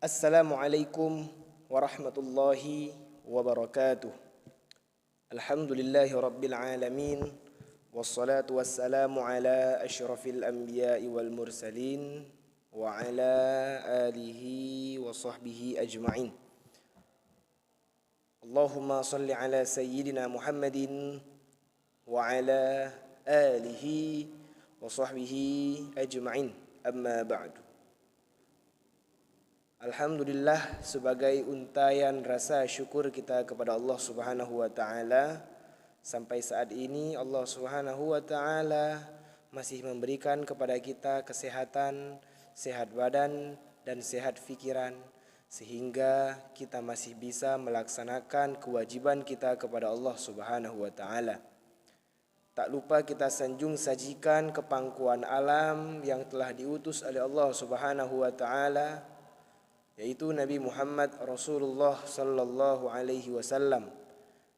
Assalamualaikum warahmatullahi wabarakatuh. Alhamdulillahi rabbil alamin. Wassalatu wassalamu ala asyrafil anbiya'i wal mursalin wa ala alihi wa sahbihi ajma'in. Allahumma salli ala sayyidina Muhammadin wa ala alihi wa sahbihi ajma'in. Amma ba'du. Alhamdulillah, sebagai untayan rasa syukur kita kepada Allah Subhanahu wa taala, sampai saat ini Allah Subhanahu wa taala masih memberikan kepada kita kesehatan, sehat badan dan sehat pikiran, sehingga kita masih bisa melaksanakan kewajiban kita kepada Allah Subhanahu wa taala. Tak lupa kita sanjung sajikan kepangkuan alam yang telah diutus oleh Allah Subhanahu wa taala, yaitu Nabi Muhammad Rasulullah sallallahu alaihi wasallam,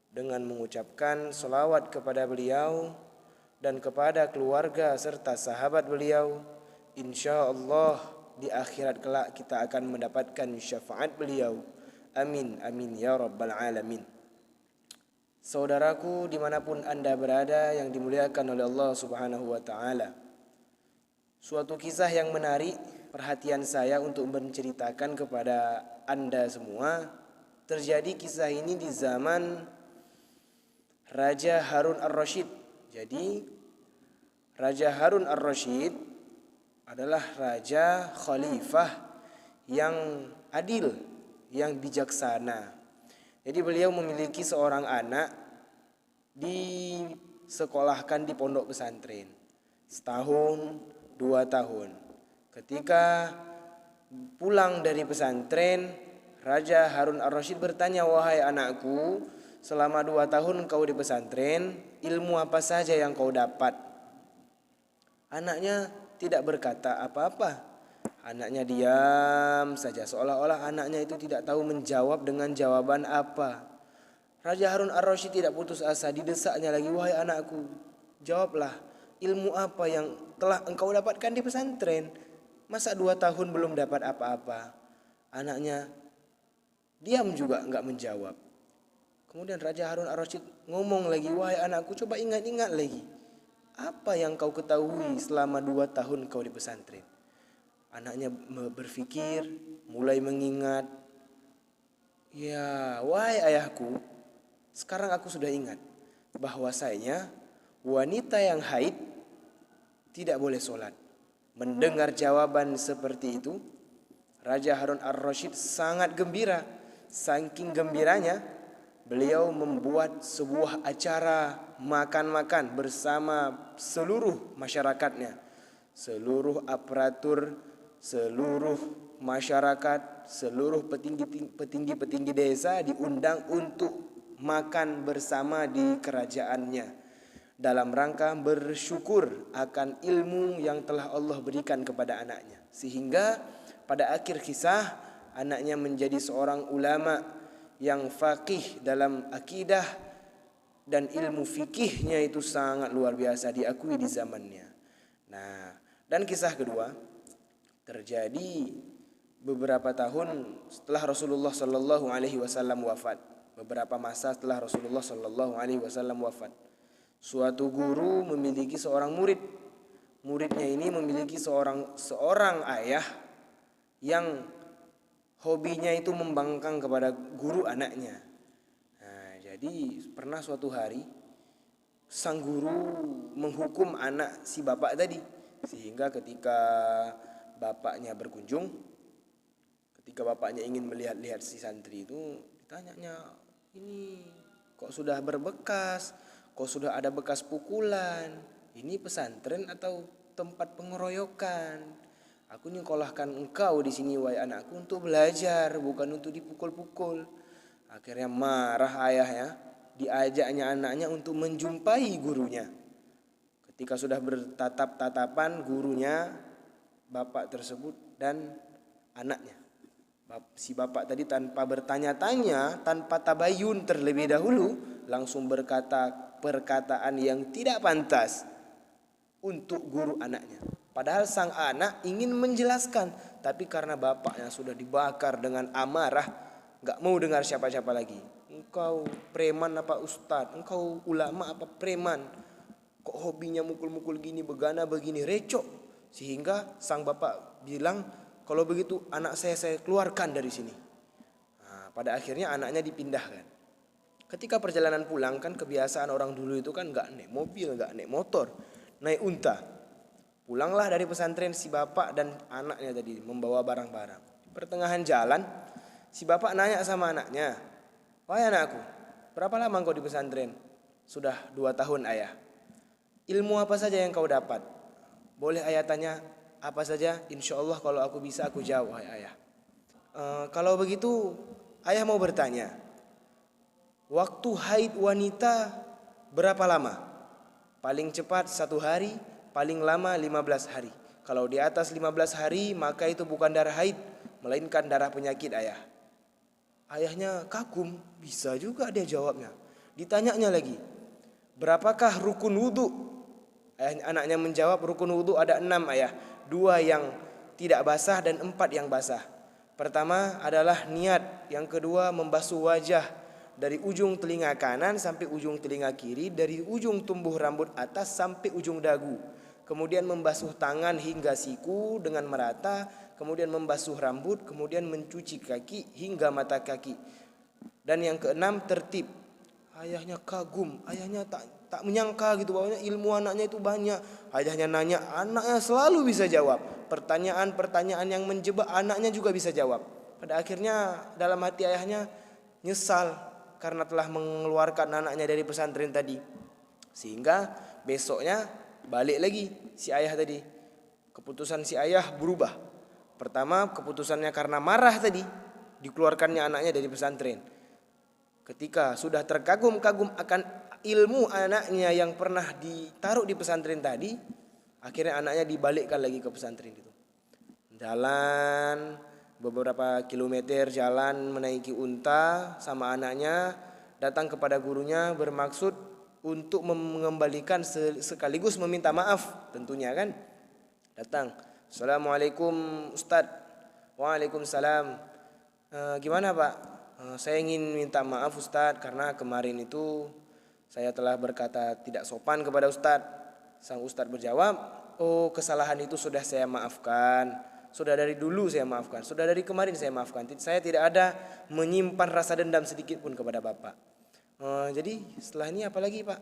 dengan mengucapkan salawat kepada beliau dan kepada keluarga serta sahabat beliau. InsyaAllah di akhirat kelak kita akan mendapatkan syafaat beliau. Amin amin ya rabbal alamin. Saudaraku dimanapun anda berada yang dimuliakan oleh Allah Subhanahu wa ta'ala, suatu kisah yang menarik perhatian saya untuk menceritakan kepada anda semua. Terjadi kisah ini di zaman Raja Harun ar-Rasyid. Jadi Raja Harun ar-Rasyid adalah raja khalifah yang adil, yang bijaksana. Jadi beliau memiliki seorang anak, disekolahkan di pondok pesantren setahun 2 tahun. Ketika pulang dari pesantren, Raja Harun ar-Rasyid bertanya, "Wahai anakku, selama 2 tahun kau di pesantren, ilmu apa saja yang kau dapat?" Anaknya tidak berkata apa-apa. Anaknya diam saja, seolah-olah anaknya itu tidak tahu menjawab dengan jawaban apa. Raja Harun ar-Rasyid tidak putus asa, didesaknya lagi, "Wahai anakku, jawablah, ilmu apa yang telah engkau dapatkan di pesantren? Masa 2 tahun belum dapat apa-apa?" Anaknya diam juga, enggak menjawab. Kemudian Raja Harun ar-Rasyid ngomong lagi, "Wahai anakku, coba ingat-ingat lagi. Apa yang kau ketahui selama 2 tahun kau di pesantren?" Anaknya berpikir, mulai mengingat. "Ya, wahai ayahku, sekarang aku sudah ingat bahwasanya wanita yang haid tidak boleh sholat." Mendengar jawaban seperti itu, Raja Harun ar-Rasyid sangat gembira. Saking gembiranya, beliau membuat sebuah acara makan-makan bersama seluruh masyarakatnya. Seluruh aparatur, seluruh masyarakat, seluruh petinggi-petinggi desa diundang untuk makan bersama di kerajaannya, dalam rangka bersyukur akan ilmu yang telah Allah berikan kepada anaknya. Sehingga pada akhir kisah, anaknya menjadi seorang ulama yang faqih dalam akidah, dan ilmu fikihnya itu sangat luar biasa, diakui di zamannya. Nah, dan kisah kedua terjadi beberapa tahun setelah Rasulullah sallallahu alaihi wasallam wafat. Beberapa masa setelah Rasulullah sallallahu alaihi wasallam wafat, suatu guru memiliki seorang murid. Muridnya ini memiliki seorang ayah yang hobinya itu membangkang kepada guru anaknya. Nah, jadi pernah suatu hari sang guru menghukum anak si bapak tadi, sehingga ketika bapaknya berkunjung, ketika bapaknya ingin melihat-lihat si santri itu, ditanyanya, "Ini kok sudah berbekas? Kok sudah ada bekas pukulan? Ini pesantren atau tempat pengeroyokan? Aku nyekolahkan engkau di sini, wahai anakku, untuk belajar, bukan untuk dipukul-pukul." Akhirnya marah ayahnya, diajaknya anaknya untuk menjumpai gurunya. Ketika sudah bertatap-tatapan gurunya, bapak tersebut dan anaknya, si bapak tadi tanpa bertanya-tanya, tanpa tabayun terlebih dahulu, langsung berkata perkataan yang tidak pantas untuk guru anaknya. Padahal sang anak ingin menjelaskan, tapi karena bapaknya sudah dibakar dengan amarah, gak mau dengar siapa-siapa lagi. Engkau preman apa ustadz? Engkau ulama apa preman? Kok hobinya mukul-mukul gini, begana begini, recok. Sehingga sang bapak bilang, kalau begitu anak saya keluarkan dari sini. Nah, pada akhirnya anaknya dipindahkan. Ketika perjalanan pulang, kan kebiasaan orang dulu itu kan gak naik mobil, gak naik motor, naik unta. Pulanglah dari pesantren si bapak dan anaknya tadi membawa barang-barang. Di pertengahan jalan, si bapak nanya sama anaknya, "Wahai anakku, berapa lama engkau di pesantren?" "Sudah 2 tahun ayah." "Ilmu apa saja yang kau dapat?" "Boleh ayah tanya apa saja? Insya Allah kalau aku bisa aku jawab ayah." Kalau begitu ayah mau bertanya, waktu haid wanita berapa lama?" "Paling cepat 1 hari, paling lama 15 hari. Kalau di atas 15 hari maka itu bukan darah haid, melainkan darah penyakit ayah." Ayahnya kagum, bisa juga dia jawabnya. Ditanyanya lagi, "Berapakah rukun wudhu?" Anaknya menjawab, "Rukun wudhu ada 6 ayah, 2 yang tidak basah dan 4 yang basah. Pertama adalah niat, yang kedua membasuh wajah dari ujung telinga kanan sampai ujung telinga kiri, dari ujung tumbuh rambut atas sampai ujung dagu. Kemudian membasuh tangan hingga siku dengan merata, kemudian membasuh rambut, kemudian mencuci kaki hingga mata kaki. Dan yang keenam tertib." Ayahnya kagum, ayahnya tak menyangka gitu bahwa ilmu anaknya itu banyak. Ayahnya nanya, anaknya selalu bisa jawab. Pertanyaan-pertanyaan yang menjebak anaknya juga bisa jawab. Pada akhirnya dalam hati ayahnya nyesal karena telah mengeluarkan anaknya dari pesantren tadi. Sehingga besoknya balik lagi si ayah tadi. Keputusan si ayah berubah. Pertama, keputusannya karena marah tadi, dikeluarkannya anaknya dari pesantren. Ketika sudah terkagum-kagum akan ilmu anaknya yang pernah ditaruh di pesantren tadi, akhirnya anaknya dibalikkan lagi ke pesantren itu. Jalan beberapa kilometer, jalan menaiki unta sama anaknya, datang kepada gurunya bermaksud untuk mengembalikan sekaligus meminta maaf tentunya kan. Datang, "Assalamualaikum Ustadz." "Waalaikumsalam." Gimana Pak?" "Saya ingin minta maaf Ustadz karena kemarin itu saya telah berkata tidak sopan kepada Ustadz." Sang Ustadz berjawab, "Oh, kesalahan itu sudah saya maafkan. Sudah dari dulu saya maafkan. Sudah dari kemarin saya maafkan. Saya tidak ada menyimpan rasa dendam sedikit pun kepada Bapak." "Jadi setelah ini apa lagi Pak?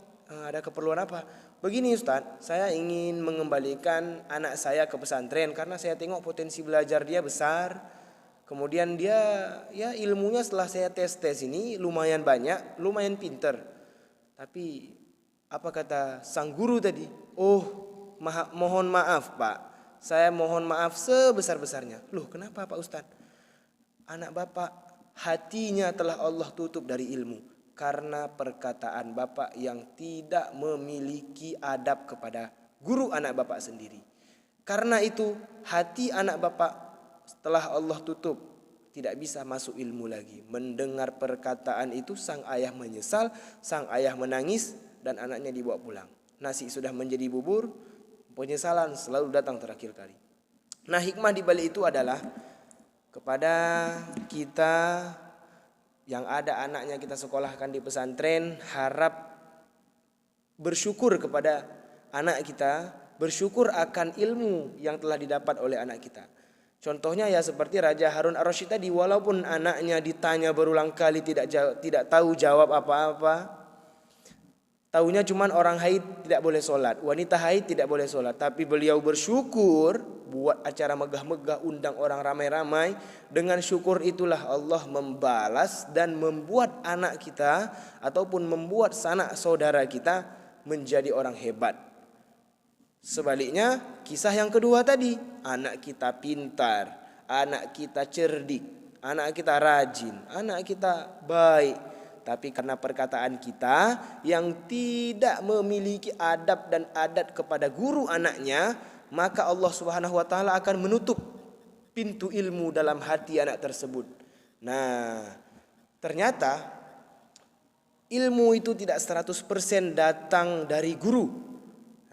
Ada keperluan apa?" "Begini Ustadz, saya ingin mengembalikan anak saya ke pesantren karena saya tengok potensi belajar dia besar. Kemudian dia ya ilmunya setelah saya tes ini lumayan banyak, lumayan pinter. Tapi apa kata sang guru tadi? Oh, mohon maaf Pak. Saya mohon maaf sebesar-besarnya." "Loh, kenapa Pak Ustadz?" "Anak Bapak hatinya telah Allah tutup dari ilmu karena perkataan Bapak yang tidak memiliki adab kepada guru anak Bapak sendiri. Karena itu hati anak Bapak setelah Allah tutup, tidak bisa masuk ilmu lagi." Mendengar perkataan itu sang ayah menyesal, sang ayah menangis dan anaknya dibawa pulang. Nasi sudah menjadi bubur, penyesalan selalu datang terakhir kali. Nah, hikmah di balik itu adalah kepada kita yang ada anaknya kita sekolahkan di pesantren, harap bersyukur kepada anak kita, bersyukur akan ilmu yang telah didapat oleh anak kita. Contohnya ya seperti Raja Harun ar-Rasyid tadi, walaupun anaknya ditanya berulang kali tidak tahu jawab apa-apa. Taunya cuman orang haid tidak boleh sholat, wanita haid tidak boleh sholat. Tapi beliau bersyukur, buat acara megah-megah, undang orang ramai-ramai. Dengan syukur itulah Allah membalas dan membuat anak kita ataupun membuat sanak saudara kita menjadi orang hebat. Sebaliknya, kisah yang kedua tadi, anak kita pintar, anak kita cerdik, anak kita rajin, anak kita baik. Tapi karena perkataan kita yang tidak memiliki adab dan adat kepada guru anaknya, maka Allah Subhanahu wa taala akan menutup pintu ilmu dalam hati anak tersebut. Nah, ternyata ilmu itu tidak 100% datang dari guru.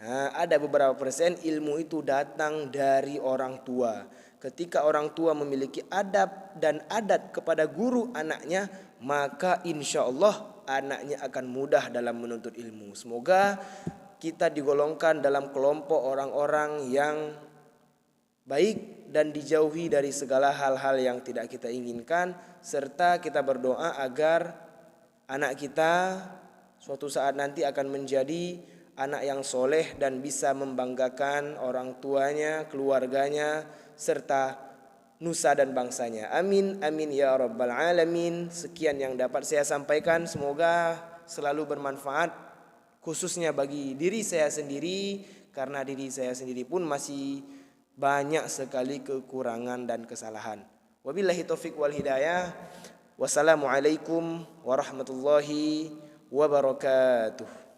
Nah, ada beberapa persen ilmu itu datang dari orang tua. ketika orang tua memiliki adab dan adat kepada guru anaknya, maka insya Allah anaknya akan mudah dalam menuntut ilmu. Semoga kita digolongkan dalam kelompok orang-orang yang baik dan dijauhi dari segala hal-hal yang tidak kita inginkan, serta kita berdoa agar anak kita suatu saat nanti akan menjadi anak yang soleh dan bisa membanggakan orang tuanya, keluarganya, serta nusa dan bangsanya. Amin, amin ya rabbal alamin. Sekian yang dapat saya sampaikan, semoga selalu bermanfaat, khususnya bagi diri saya sendiri, karena diri saya sendiri pun masih banyak sekali kekurangan dan kesalahan. Wabillahi taufik wal hidayah. Wassalamualaikum warahmatullahi wabarakatuh.